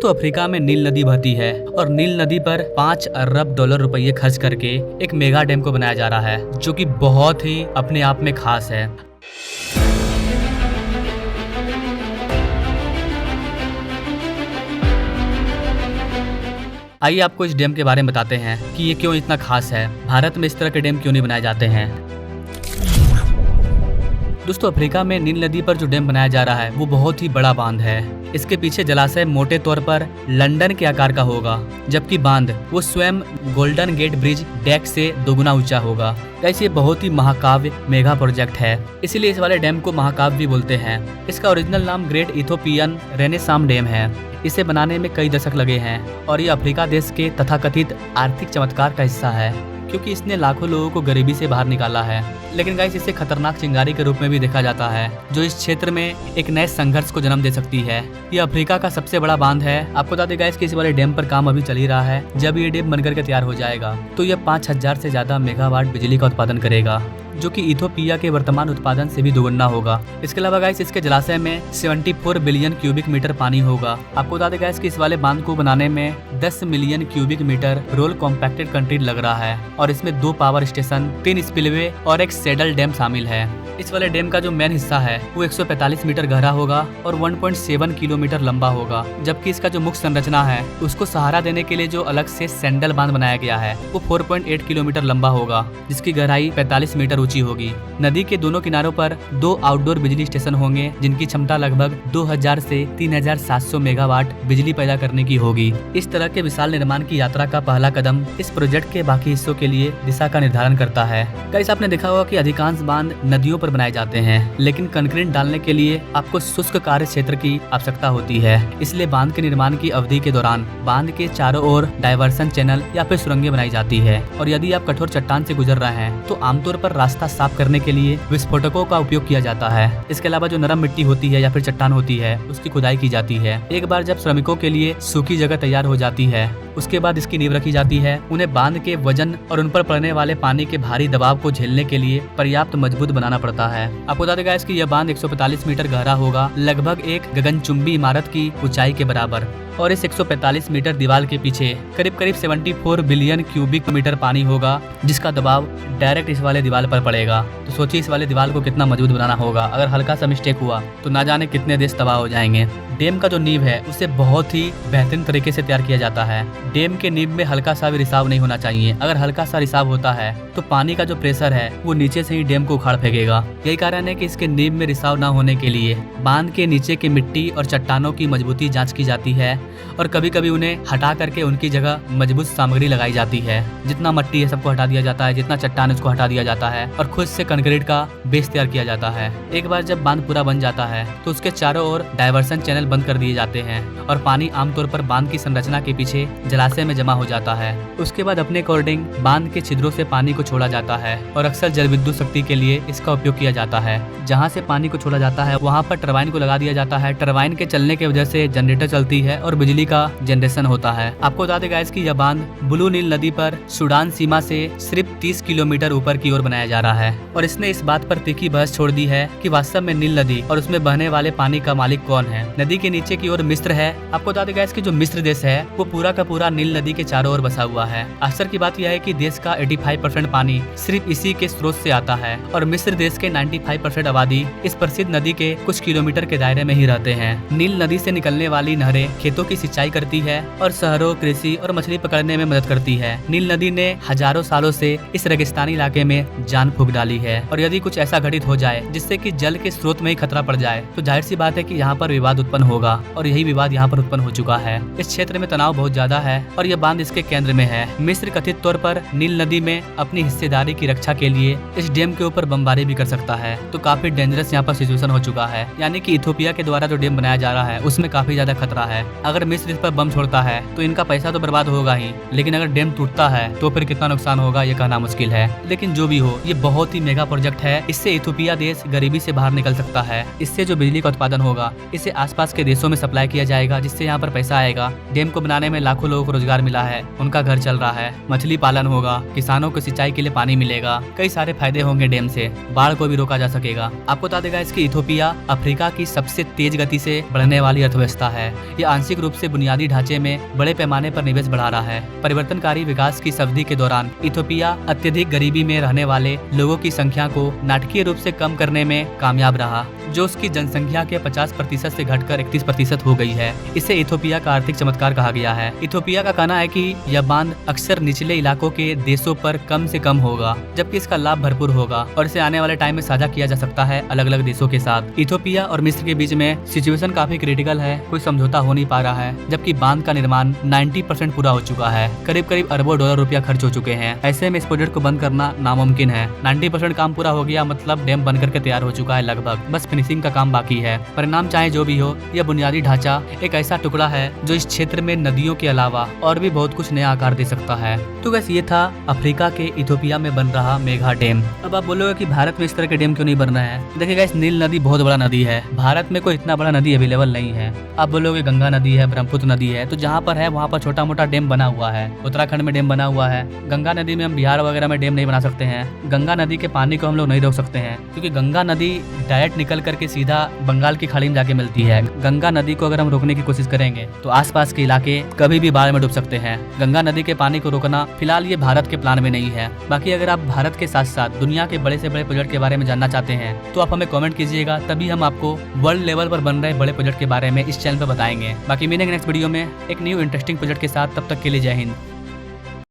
दोस्तों अफ्रीका में नील नदी बहती है और नील नदी पर 5 अरब डॉलर रुपये खर्च करके एक मेगा डैम को बनाया जा रहा है, जो कि बहुत ही अपने आप में खास है। आइए आपको इस डैम के बारे में बताते हैं कि ये क्यों इतना खास है। भारत में इस तरह के डैम क्यों नहीं बनाए जाते हैं। दोस्तों अफ्रीका में नील नदी पर जो डैम बनाया जा रहा है वो बहुत ही बड़ा बांध है। इसके पीछे जलाशय मोटे तौर पर लंदन के आकार का होगा, जबकि बांध वो स्वयं गोल्डन गेट ब्रिज डेक से दोगुना ऊंचा होगा। कैसे ये बहुत ही महाकाव्य मेगा प्रोजेक्ट है, इसीलिए इस वाले डैम को महाकाव्य भी बोलते हैं। इसका ओरिजिनल नाम ग्रेट इथोपियन रेनेसां डैम है। इसे बनाने में कई दशक लगे हैं और ये अफ्रीका देश के तथाकथित आर्थिक चमत्कार का हिस्सा है, क्योंकि इसने लाखों लोगों को गरीबी से बाहर निकाला है। लेकिन गाइस इसे खतरनाक चिंगारी के रूप में भी देखा जाता है, जो इस क्षेत्र में एक नए संघर्ष को जन्म दे सकती है। ये अफ्रीका का सबसे बड़ा बांध है। आपको बता दें गाइस कि इस वाले डैम पर काम अभी चल ही रहा है। जब ये डैम बनकर के तैयार हो जाएगा तो यह 5000 से ज्यादा मेगावाट बिजली का उत्पादन करेगा, जो कि इथोपिया के वर्तमान उत्पादन से भी दोगुना होगा। इसके अलावा गाइस इसके जलाशय में 74 बिलियन क्यूबिक मीटर पानी होगा। आपको बता दें गाइस कि इस वाले बांध को बनाने में 10 million cubic metre roll compacted concrete लग रहा है और इसमें 2 पावर स्टेशन, 3 स्पिलवे और एक सैडल डैम शामिल है। इस वाले डैम का जो मेन हिस्सा है वो 145 मीटर गहरा होगा और 1.7 किलोमीटर लंबा होगा, जबकि इसका जो मुख्य संरचना है उसको सहारा देने के लिए जो अलग से सैंडल बांध बनाया गया है वो 4.8 किलोमीटर लंबा होगा, जिसकी गहराई 45 मीटर ऊंची होगी। नदी के दोनों किनारों पर 2 आउटडोर बिजली स्टेशन होंगे, जिनकी क्षमता लगभग 2000 से 3700 मेगावाट बिजली पैदा करने की होगी। इस तरह के विशाल निर्माण की यात्रा का पहला कदम इस प्रोजेक्ट के बाकी हिस्सों के लिए दिशा का निर्धारण करता है। गाइस आपने देखा होगा कि अधिकांश बांध नदियों पर बनाए जाते हैं, लेकिन कंक्रीट डालने के लिए आपको शुष्क कार्य क्षेत्र की आवश्यकता होती है। इसलिए बांध के निर्माण की अवधि के दौरान बांध के चारों ओर डाइवर्सन चैनल या फिर सुरंगें बनाई जाती है। और यदि आप कठोर चट्टान से गुजर रहे हैं तो आमतौर पर रास्ता साफ करने के लिए विस्फोटकों का उपयोग किया जाता है। इसके अलावा जो नरम मिट्टी होती है या फिर चट्टान होती है उसकी खुदाई की जाती है। एक बार जब श्रमिकों के लिए सूखी जगह तैयार हो जाती है उसके बाद इसकी नींव रखी जाती है। उन्हें बांध के वजन और उन पर पड़ने वाले पानी के भारी दबाव को झेलने के लिए पर्याप्त मजबूत बनाना पड़ता है। आपको बता देगा कि यह बांध 145 मीटर गहरा होगा, लगभग एक गगनचुंबी इमारत की ऊंचाई के बराबर। और इस 145 मीटर दीवार के पीछे करीब 74 बिलियन क्यूबिक मीटर पानी होगा, जिसका दबाव डायरेक्ट इस वाले दीवार पर पड़ेगा। तो सोचिए इस वाले दीवार को कितना मजबूत बनाना होगा। अगर हल्का सा मिस्टेक हुआ तो ना जाने कितने देश तबाह हो जाएंगे। डैम का जो नींव है उसे बहुत ही बेहतरीन तरीके से तैयार किया जाता है। डैम के नींव में हल्का सा भी रिसाव नहीं होना चाहिए। अगर हल्का सा रिसाव होता है तो पानी का जो प्रेशर है वो नीचे से ही डैम को उखाड़ फेंकेगा। यही कारण है कि इसके नींव में रिसाव न होने के लिए बांध के नीचे की मिट्टी और चट्टानों की मजबूती जांच की जाती है और कभी कभी उन्हें हटा करके उनकी जगह मजबूत सामग्री लगाई जाती है। जितना मिट्टी है सबको हटा दिया जाता है, जितना चट्टान उसको हटा दिया जाता है और खुद से कंक्रीट का बेस तैयार किया जाता है। एक बार जब बांध पूरा बन जाता है तो उसके चारों ओर डाइवर्सन चैनल बंद कर दिए जाते हैं और पानी आमतौर पर बांध की संरचना के पीछे जलाशय में जमा हो जाता है। उसके बाद अपने अकॉर्डिंग बांध के छिद्रों से पानी को छोड़ा जाता है और अक्सर जल विद्युत शक्ति के लिए इसका उपयोग किया जाता है। जहाँ से पानी को छोड़ा जाता है वहाँ पर टरबाइन को लगा दिया जाता है। टरबाइन के चलने की वजह से जनरेटर चलती है और बिजली का जनरेशन होता है। आपको बता दें गाइस कि यह बांध ब्लू नील नदी पर सूडान सीमा से सिर्फ 30 किलोमीटर ऊपर की ओर बनाया जा रहा है और इसने इस बात पर तीखी बहस छोड़ दी है कि वास्तव में नील नदी और उसमें बहने वाले पानी का मालिक कौन है। नदी के नीचे की ओर मिस्र है। आपको बता दें गाइस कि जो मिस्र देश है वो पूरा का पूरा नील नदी के चारों ओर बसा हुआ है। आश्चर्य की बात यह है कि देश का 85% पानी सिर्फ इसी के स्रोत से आता है और मिस्र देश के 95% आबादी इस प्रसिद्ध नदी के कुछ किलोमीटर के दायरे में ही रहते हैं। नील नदी से निकलने वाली नहरें खेतों की सिंचाई करती है और शहरों, कृषि और मछली पकड़ने में मदद करती है। नील नदी ने हजारों सालों से इस रेगिस्तानी इलाके में जान फूंक डाली है और यदि कुछ ऐसा घटित हो जाए जिससे कि जल के स्रोत में ही खतरा पड़ जाए तो जाहिर सी बात है कि यहाँ पर विवाद उत्पन्न होगा और यही विवाद यहाँ पर उत्पन्न हो चुका है। इस क्षेत्र में तनाव बहुत ज्यादा है और यह बांध इसके केंद्र में है। मिस्र कथित तौर पर नील नदी में अपनी हिस्सेदारी की रक्षा के लिए इस डैम के ऊपर बमबारी भी कर सकता है। तो काफी डेंजरस यहाँ पर सिचुएशन हो चुका है, यानी कि इथोपिया के द्वारा जो डैम बनाया जा रहा है उसमें काफी ज्यादा खतरा है। अगर मिस्र इस पर बम छोड़ता है तो इनका पैसा तो बर्बाद होगा ही, लेकिन अगर डैम टूटता है तो फिर कितना नुकसान होगा ये कहना मुश्किल है। लेकिन जो भी हो ये बहुत ही मेगा प्रोजेक्ट है। इससे इथोपिया देश गरीबी से बाहर निकल सकता है। इससे जो बिजली का उत्पादन होगा इसे आसपास के देशों में सप्लाई किया जाएगा, जिससे यहाँ पर पैसा आएगा। डैम को बनाने में लाखों लोगों को रोजगार मिला है, उनका घर चल रहा है, मछली पालन होगा, किसानों को सिंचाई के लिए पानी मिलेगा, कई सारे फायदे होंगे डैम से। बाढ़ को भी रोका जा सकेगा। आपको बता देगा इसकी इथोपिया अफ्रीका की सबसे तेज गति से बढ़ने वाली अर्थव्यवस्था है। ये आंशिक रूप से बुनियादी ढांचे में बड़े पैमाने पर निवेश बढ़ा रहा है। परिवर्तनकारी विकास की इस अवधि के दौरान इथियोपिया अत्यधिक गरीबी में रहने वाले लोगों की संख्या को नाटकीय रूप से कम करने में कामयाब रहा, जो उसकी जनसंख्या के 50% से घटकर 31% हो गई है। इसे इथियोपिया का आर्थिक चमत्कार कहा गया है। इथियोपिया का कहना है कि यह बांध अक्सर निचले इलाकों के देशों पर कम से कम होगा, जबकि इसका लाभ भरपूर होगा और इसे आने वाले टाइम में साझा किया जा सकता है अलग अलग देशों के साथ। इथियोपिया और मिस्र के बीच में सिचुएशन काफी क्रिटिकल है, कोई समझौता हो नहीं पा रहा है, जबकि बांध का निर्माण 90% पूरा हो चुका है। करीब करीब अरबों डॉलर रुपया खर्च हो चुके हैं। ऐसे में इस प्रोजेक्ट को बंद करना नामुमकिन है। 90% काम पूरा हो गया, मतलब डैम बन करके तैयार हो चुका है लगभग, बस फिनिशिंग का काम बाकी है। परिणाम चाहे जो भी हो, यह बुनियादी ढांचा एक ऐसा टुकड़ा है जो इस क्षेत्र में नदियों के अलावा और भी बहुत कुछ नया आकार दे सकता है। तो बस ये था अफ्रीका के इथियोपिया में बन रहा मेगा डैम। अब आप बोलोगे कि भारत में इस तरह के डैम क्यों नहीं बन रहे हैं? देखिएगा, इस नील नदी बहुत बड़ा नदी है, भारत में कोई इतना बड़ा नदी अवेलेबल नहीं है। आप बोलोगे गंगा नदी है, ब्रह्मपुत्र नदी है, तो जहाँ पर है वहाँ पर छोटा मोटा डैम बना हुआ है। उत्तराखंड में डैम बना हुआ है। गंगा नदी में हम बिहार वगैरह में डैम नहीं बना सकते हैं। गंगा नदी के पानी को हम लोग नहीं रोक सकते हैं, क्योंकि गंगा नदी डायरेक्ट निकल करके सीधा बंगाल की खाड़ी में जाके मिलती है। गंगा नदी को अगर हम रोकने की कोशिश करेंगे तो आसपास के इलाके कभी भी बाढ़ में डूब सकते हैं। गंगा नदी के पानी को रोकना फिलहाल ये भारत के प्लान में नहीं है। बाकी अगर आप भारत के साथ साथ दुनिया के बड़े से बड़े प्रोजेक्ट के बारे में जानना चाहते हैं तो आप हमें कमेंट कीजिएगा, तभी हम आपको वर्ल्ड लेवल पर बन रहे बड़े प्रोजेक्ट के बारे में इस चैनल पर बताएंगे। बाकी मिलेंगे नेक्स्ट वीडियो में एक न्यू इंटरेस्टिंग प्रोजेक्ट के साथ। तब तक के लिए जय हिंद।